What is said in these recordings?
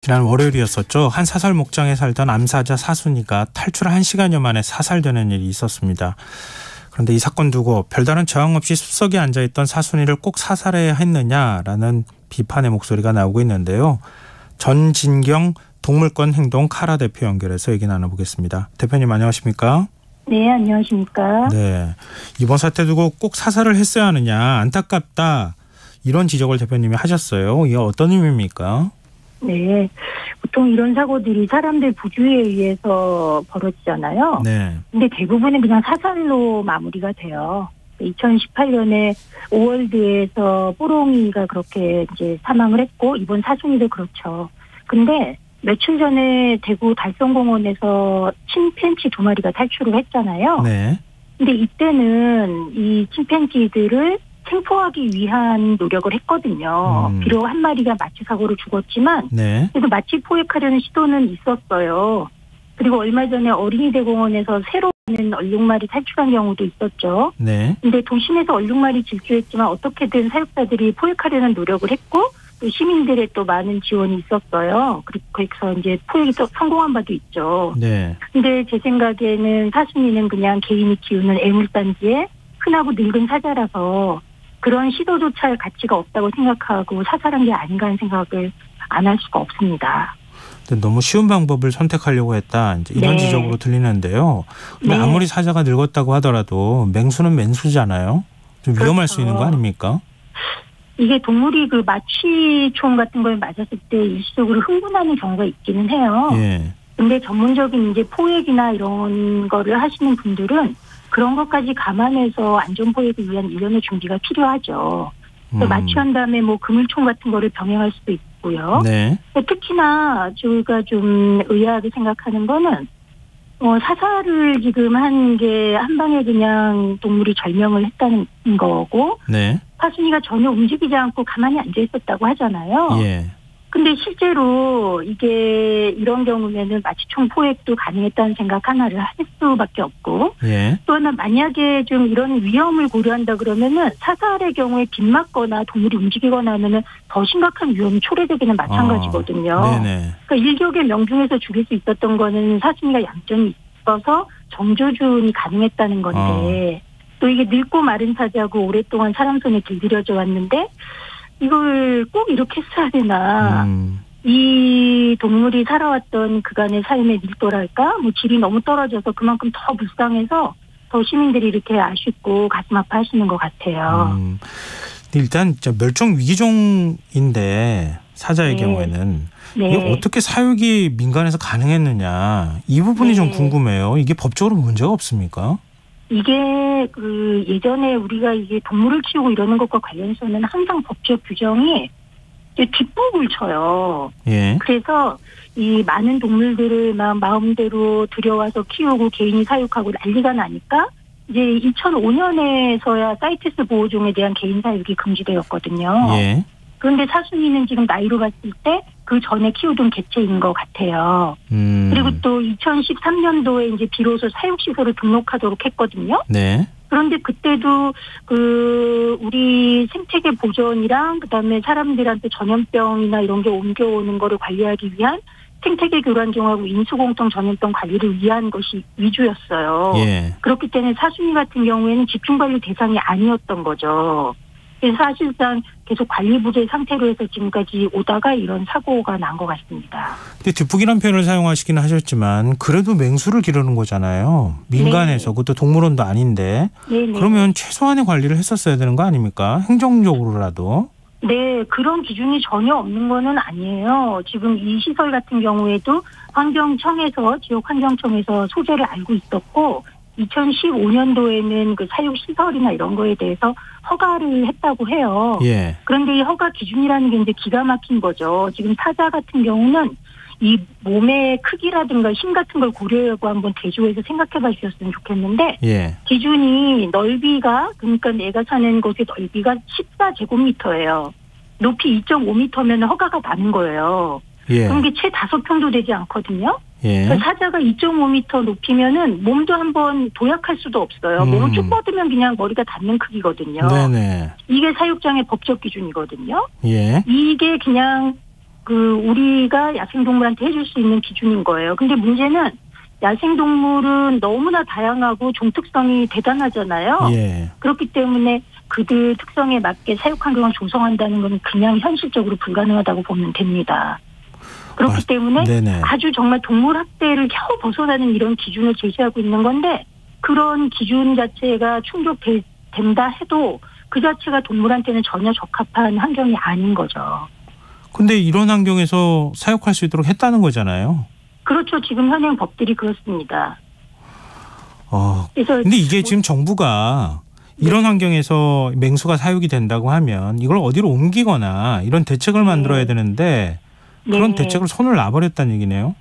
지난 월요일이었었죠. 한 사설 목장에 살던 암사자 사순이가 탈출 1시간여 만에 사살되는 일이 있었습니다. 그런데 이 사건 두고 별다른 저항 없이 숲속에 앉아있던 사순이를 꼭 사살해야 했느냐라는 비판의 목소리가 나오고 있는데요. 전진경 동물권 행동 카라 대표 연결해서 얘기 나눠보겠습니다. 대표님 안녕하십니까? 네, 안녕하십니까? 네, 이번 사태 두고 꼭 사살을 했어야 하느냐, 안타깝다, 이런 지적을 대표님이 하셨어요. 이게 어떤 의미입니까? 네, 보통 이런 사고들이 사람들 부주의에 의해서 벌어지잖아요. 네. 근데 대부분은 그냥 사살로 마무리가 돼요. 2018년에 오월드에서 뽀롱이가 그렇게 이제 사망을 했고, 이번 사순이도 그렇죠. 근데 며칠 전에 대구 달성공원에서 침팬지 2마리가 탈출을 했잖아요. 네. 근데 이때는 이 침팬지들을 생포하기 위한 노력을 했거든요. 비록 한 마리가 마취 사고로 죽었지만 네. 그래도 마취 포획하려는 시도는 있었어요. 그리고 얼마 전에 어린이대공원에서 새로 오는 얼룩말이 탈출한 경우도 있었죠. 네. 근데 도심에서 얼룩말이 질주했지만 어떻게든 사육자들이 포획하려는 노력을 했고 또 시민들의 또 많은 지원이 있었어요. 그래서 이제 포획이 또 성공한 바도 있죠. 네. 근데 제 생각에는 사순이는 그냥 개인이 키우는 애물단지에 흔하고 늙은 사자라서 그런 시도조차 할 가치가 없다고 생각하고 사살한 게 아닌가 하는 생각을 안 할 수가 없습니다. 너무 쉬운 방법을 선택하려고 했다, 이제 이런 네. 지적으로 들리는데요. 근데 네. 아무리 사자가 늙었다고 하더라도 맹수는 맹수잖아요. 좀 위험할 그렇죠. 수 있는 거 아닙니까? 이게 동물이 그 마취총 같은 걸 맞았을 때 일시적으로 흥분하는 경우가 있기는 해요. 예. 근데 전문적인 이제 포획이나 이런 거를 하시는 분들은 그런 것까지 감안해서 안전 포획을 위한 일련의 준비가 필요하죠. 마취한 다음에 뭐 그물총 같은 거를 병행할 수도 있고요. 네. 특히나 저희가 좀 의아하게 생각하는 거는 사살을 지금 한 게 한 방에 그냥 동물이 절명을 했다는 거고, 네. 사순이가 전혀 움직이지 않고 가만히 앉아 있었다고 하잖아요. 예. 근데 실제로 이게 이런 경우면은 마취총 포획도 가능했다는 생각 하나를 할 수밖에 없고, 예. 또 하나 만약에 좀 이런 위험을 고려한다 그러면은 사살의 경우에 빗맞거나 동물이 움직이거나 하면은 더 심각한 위험이 초래되기는 마찬가지거든요. 네네. 그러니까 일격의 명중에서 죽일 수 있었던 거는 사순이가 얌전히 있어서 정조준이 가능했다는 건데, 또 이게 늙고 마른 사자고 오랫동안 사람 손에 길들여져 왔는데 이걸 꼭 이렇게 했어야 되나. 이 동물이 살아왔던 그간의 삶의 밀도랄까? 뭐 질이 너무 떨어져서 그만큼 더 불쌍해서 더 시민들이 이렇게 아쉽고 가슴 아파하시는 것 같아요. 일단 멸종 위기종인데 사자의 네. 경우에는 네. 이게 어떻게 사육이 민간에서 가능했느냐, 이 부분이 네. 좀 궁금해요. 이게 법적으로 문제가 없습니까? 이게 그 예전에 우리가 이게 동물을 키우고 이러는 것과 관련해서는 항상 법적 규정이 이제 뒷북을 쳐요. 예. 그래서 이 많은 동물들을 마음대로 들여와서 키우고 개인이 사육하고 난리가 나니까 이제 2005년에서야 사이테스 보호종에 대한 개인 사육이 금지되었거든요. 예. 그런데 사순이는 지금 나이로 봤을 때 그 전에 키우던 개체인 것 같아요. 그리고 또 2013년도에 이제 비로소 사육시설을 등록하도록 했거든요. 네. 그런데 그때도 그 우리 생태계 보존이랑 그다음에 사람들한테 전염병이나 이런 게 옮겨오는 거를 관리하기 위한 생태계 교란종하고 인수공통 전염병 관리를 위한 것이 위주였어요. 예. 그렇기 때문에 사순이 같은 경우에는 집중관리 대상이 아니었던 거죠. 그래서 사실상 계속 관리 부재 상태로 해서 지금까지 오다가 이런 사고가 난 것 같습니다. 근데 뒷북이라는 표현을 사용하시기는 하셨지만 그래도 맹수를 기르는 거잖아요. 민간에서. 네. 그것도 동물원도 아닌데. 네네. 그러면 최소한의 관리를 했었어야 되는 거 아닙니까? 행정적으로라도. 네. 그런 기준이 전혀 없는 거는 아니에요. 지금 이 시설 같은 경우에도 환경청에서 지역환경청에서 소재를 알고 있었고 2015년도에는 그 사육시설이나 이런 거에 대해서 허가를 했다고 해요. 예. 그런데 이 허가 기준이라는 게 이제 기가 막힌 거죠. 지금 사자 같은 경우는 이 몸의 크기라든가 힘 같은 걸 고려하고 한번 대조해서 생각해 봐 주셨으면 좋겠는데, 예. 기준이 넓이가, 그러니까 내가 사는 곳의 넓이가 14제곱미터예요. 높이 2.5m면 허가가 나는 거예요. 예. 그럼 이게 채 5평도 되지 않거든요. 예. 사자가 2.5m 높이면은 몸도 한번 도약할 수도 없어요. 몸을 쭉 뻗으면 그냥 머리가 닿는 크기거든요. 네네. 이게 사육장의 법적 기준이거든요. 예. 이게 그냥 우리가 야생동물한테 해줄 수 있는 기준인 거예요. 근데 문제는 야생동물은 너무나 다양하고 종특성이 대단하잖아요. 예. 그렇기 때문에 그들 특성에 맞게 사육 환경을 조성한다는 건 그냥 현실적으로 불가능하다고 보면 됩니다. 그렇기 때문에 네네. 아주 정말 동물 학대를 겨우 벗어나는 이런 기준을 제시하고 있는 건데 그런 기준 자체가 충족된다 해도 그 자체가 동물한테는 전혀 적합한 환경이 아닌 거죠. 근데 이런 환경에서 사육할 수 있도록 했다는 거잖아요. 그렇죠. 지금 현행 법들이 그렇습니다. 그래서 근데 이게 지금 정부가 이런 환경에서 맹수가 사육이 된다고 하면 이걸 어디로 옮기거나 이런 대책을 만들어야 되는데 그런 대책을 손을 놔버렸다는 얘기네요.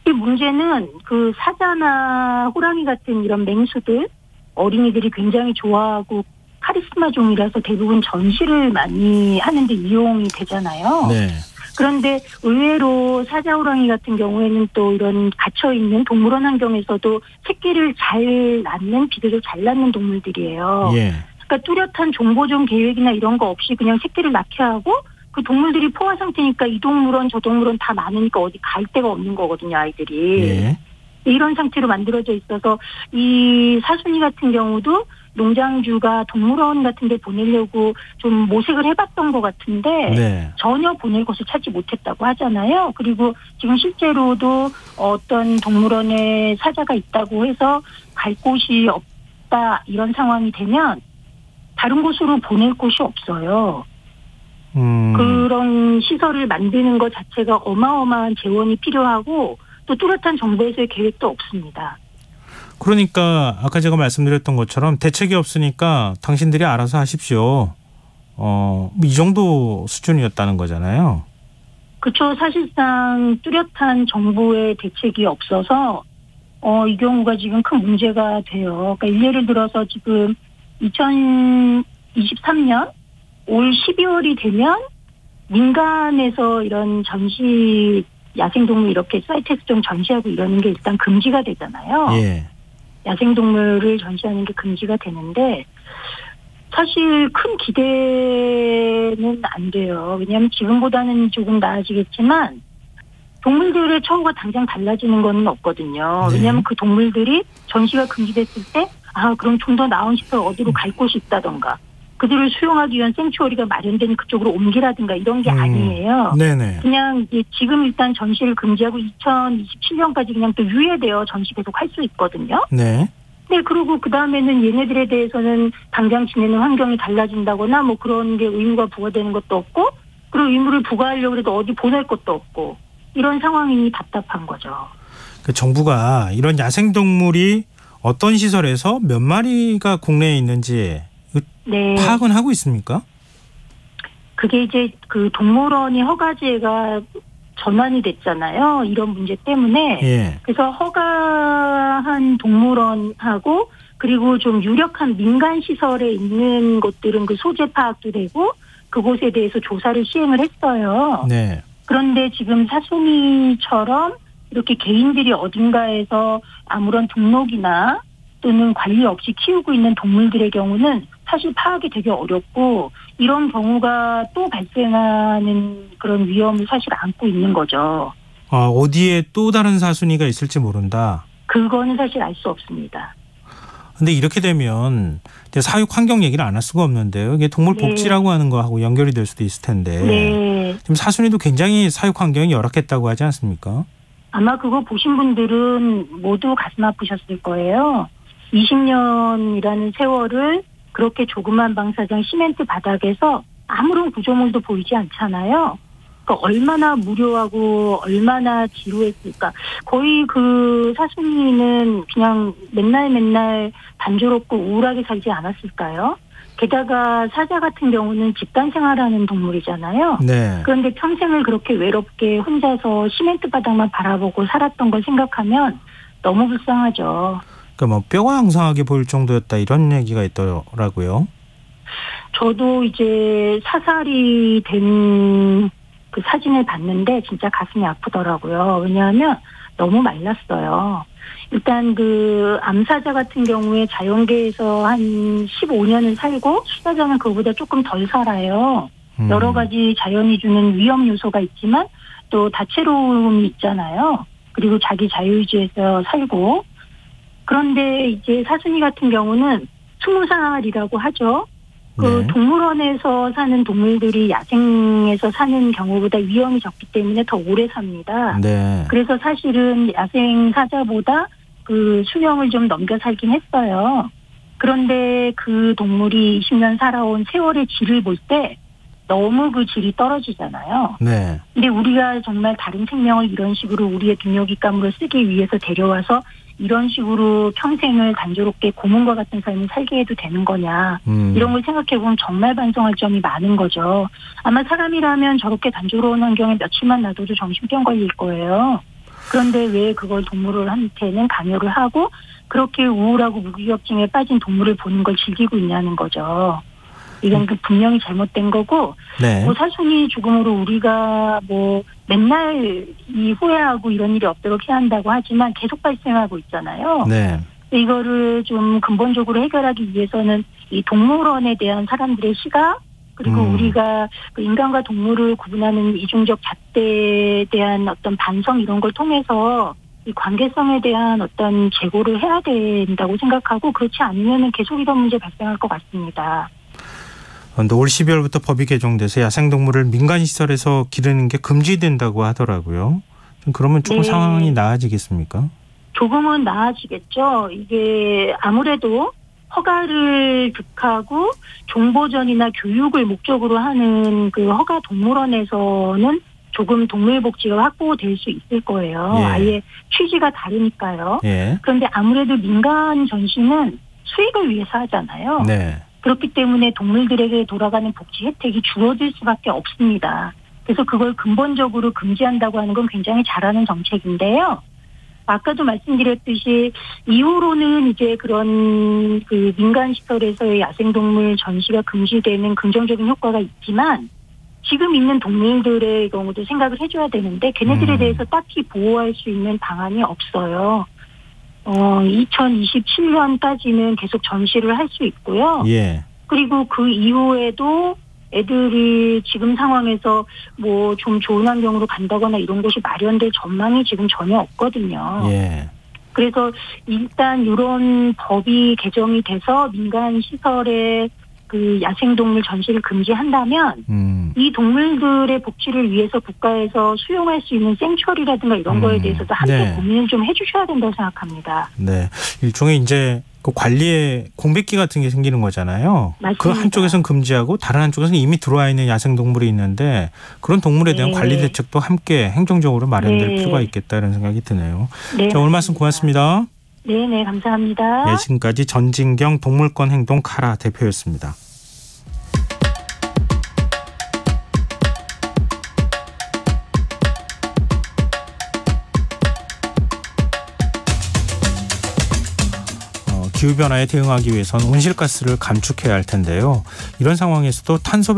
이 문제는 그 사자나 호랑이 같은 이런 맹수들 어린이들이 굉장히 좋아하고 카리스마 종이라서 대부분 전시를 많이 하는데 이용이 되잖아요. 네. 그런데 의외로 사자 호랑이 같은 경우에는 또 이런 갇혀있는 동물원 환경에서도 새끼를 잘 낳는 비교적 잘 낳는 동물들이에요. 예. 그러니까 뚜렷한 종보존 계획이나 이런 거 없이 그냥 새끼를 낳게 하고 그 동물들이 포화 상태니까 이 동물원 저 동물원 다 많으니까 어디 갈 데가 없는 거거든요, 아이들이. 예. 이런 상태로 만들어져 있어서 이 사순이 같은 경우도 농장주가 동물원 같은 데 보내려고 좀 모색을 해봤던 것 같은데 네. 전혀 보낼 곳을 찾지 못했다고 하잖아요. 그리고 지금 실제로도 어떤 동물원에 사자가 있다고 해서 갈 곳이 없다 이런 상황이 되면 다른 곳으로 보낼 곳이 없어요. 그런 시설을 만드는 것 자체가 어마어마한 재원이 필요하고 또 뚜렷한 정부에서의 계획도 없습니다. 그러니까 아까 제가 말씀드렸던 것처럼 대책이 없으니까 당신들이 알아서 하십시오. 이 정도 수준이었다는 거잖아요. 그렇죠. 사실상 뚜렷한 정부의 대책이 없어서 이 경우가 지금 큰 문제가 돼요. 그러니까 예를 들어서 지금 2023년 올 12월이 되면 민간에서 이런 전시 야생동물 이렇게 사이트에서 좀 전시하고 이러는 게 일단 금지가 되잖아요. 예. 야생동물을 전시하는 게 금지가 되는데 사실 큰 기대는 안 돼요. 왜냐하면 지금보다는 조금 나아지겠지만 동물들의 처우가 당장 달라지는 건 없거든요. 네. 왜냐하면 그 동물들이 전시가 금지됐을 때 그럼 좀 더 나은 시설 어디로 갈 곳이 있다던가 그들을 수용하기 위한 생추어리가 마련된 그쪽으로 옮기라든가 이런 게 아니에요. 네네. 그냥 지금 일단 전시를 금지하고 2027년까지 그냥 또 유예되어 전시 계속 할 수 있거든요. 네. 네, 그리고 그 다음에는 얘네들에 대해서는 당장 지내는 환경이 달라진다거나 뭐 그런 게 의무가 부과되는 것도 없고 그리고 의무를 부과하려고 해도 어디 보낼 것도 없고 이런 상황이 답답한 거죠. 그 정부가 이런 야생동물이 어떤 시설에서 몇 마리가 국내에 있는지 네. 파악은 하고 있습니까? 그게 이제 그 동물원이 허가제가 전환이 됐잖아요. 이런 문제 때문에. 예. 그래서 허가한 동물원하고 그리고 좀 유력한 민간 시설에 있는 곳들은 그 소재 파악도 되고 그곳에 대해서 조사를 시행을 했어요. 네. 그런데 지금 사순이처럼 이렇게 개인들이 어딘가에서 아무런 등록이나 또는 관리 없이 키우고 있는 동물들의 경우는 사실 파악이 되게 어렵고 이런 경우가 또 발생하는 그런 위험을 사실 안고 있는 거죠. 어디에 또 다른 사순이가 있을지 모른다. 그거는 사실 알 수 없습니다. 근데 이렇게 되면 사육 환경 얘기를 안 할 수가 없는데요. 이게 동물 복지라고 하는 거하고 연결이 될 수도 있을 텐데. 네. 지금 사순이도 굉장히 사육 환경이 열악했다고 하지 않습니까? 아마 그거 보신 분들은 모두 가슴 아프셨을 거예요. 20년이라는 세월을 그렇게 조그만 방사장 시멘트 바닥에서 아무런 구조물도 보이지 않잖아요. 그러니까 얼마나 무료하고 얼마나 지루했을까. 거의 그 사순이는 그냥 맨날 단조롭고 우울하게 살지 않았을까요? 게다가 사자 같은 경우는 집단 생활하는 동물이잖아요. 네. 그런데 평생을 그렇게 외롭게 혼자서 시멘트 바닥만 바라보고 살았던 걸 생각하면 너무 불쌍하죠. 그러니까 뭐 뼈가 항상하게 보일 정도였다 이런 얘기가 있더라고요. 저도 이제 사살이 된 그 사진을 봤는데 진짜 가슴이 아프더라고요. 왜냐하면 너무 말랐어요. 일단 그 암사자 같은 경우에 자연계에서 한 15년을 살고 수사자는 그거보다 조금 덜 살아요. 여러 가지 자연이 주는 위험 요소가 있지만 또 다채로움이 있잖아요. 그리고 자기 자유의지에서 살고. 그런데 이제 사슴이 같은 경우는 20살이라고 하죠. 그 동물원에서 사는 동물들이 야생에서 사는 경우보다 위험이 적기 때문에 더 오래 삽니다. 네. 그래서 사실은 야생 사자보다 그 수명을 좀 넘겨 살긴 했어요. 그런데 그 동물이 20년 살아온 세월의 질을 볼 때 너무 그 질이 떨어지잖아요. 네. 근데 우리가 정말 다른 생명을 이런 식으로 우리의 등력익감으로 쓰기 위해서 데려와서 이런 식으로 평생을 단조롭게 고문과 같은 삶을 살게 해도 되는 거냐. 이런 걸 생각해보면 정말 반성할 점이 많은 거죠. 아마 사람이라면 저렇게 단조로운 환경에 며칠만 놔둬도 정신병 걸릴 거예요. 그런데 왜 그걸 동물한테는 강요를 하고 그렇게 우울하고 무기력증에 빠진 동물을 보는 걸 즐기고 있냐는 거죠. 이건 분명히 잘못된 거고, 네. 사슴이 죽음으로 우리가 맨날 이 후회하고 이런 일이 없도록 해야 한다고 하지만 계속 발생하고 있잖아요. 네. 이거를 좀 근본적으로 해결하기 위해서는 이 동물원에 대한 사람들의 시각, 그리고 우리가 그 인간과 동물을 구분하는 이중적 잣대에 대한 어떤 반성 이런 걸 통해서 이 관계성에 대한 어떤 재고를 해야 된다고 생각하고, 그렇지 않으면 계속 이런 문제 발생할 것 같습니다. 그런데 올 12월부터 법이 개정돼서 야생동물을 민간시설에서 기르는 게 금지된다고 하더라고요. 그러면 조금 상황이 나아지겠습니까? 조금은 나아지겠죠. 이게 아무래도 허가를 득하고 정보전이나 교육을 목적으로 하는 그 허가 동물원에서는 조금 동물 복지가 확보될 수 있을 거예요. 아예 취지가 다르니까요. 그런데 아무래도 민간 전시는 수익을 위해서 하잖아요. 네. 그렇기 때문에 동물들에게 돌아가는 복지 혜택이 줄어들 수밖에 없습니다. 그래서 그걸 근본적으로 금지한다고 하는 건 굉장히 잘하는 정책인데요. 아까도 말씀드렸듯이 이후로는 이제 그런 그 민간 시설에서의 야생동물 전시가 금지되는 긍정적인 효과가 있지만 지금 있는 동물들의 경우도 생각을 해줘야 되는데 걔네들에 대해서 딱히 보호할 수 있는 방안이 없어요. 2027년까지는 계속 전시를 할 수 있고요. 그리고 그 이후에도 애들이 지금 상황에서 좀 좋은 환경으로 간다거나 이런 곳이 마련될 전망이 지금 전혀 없거든요. 그래서 일단 이런 법이 개정이 돼서 민간 시설에 그 야생동물 전시를 금지한다면 이 동물들의 복지를 위해서 국가에서 수용할 수 있는 생츄어리라든가 이런 거에 대해서도 함께 고민을 좀 해주셔야 된다고 생각합니다. 네, 일종의 이제 그 관리에 공백기 같은 게 생기는 거잖아요. 맞습니다. 그 한쪽에서는 금지하고 다른 한쪽에서는 이미 들어와 있는 야생동물이 있는데 그런 동물에 대한 관리 대책도 함께 행정적으로 마련될 필요가 있겠다 이런 생각이 드네요. 자, 오늘 말씀 고맙습니다. 네, 감사합니다. 지금까지 전진경 동물권 행동 카라 대표였습니다. 기후변화에 대응하기 위해서는 온실가스를 감축해야 할 텐데요. 이런 상황에서도 탄소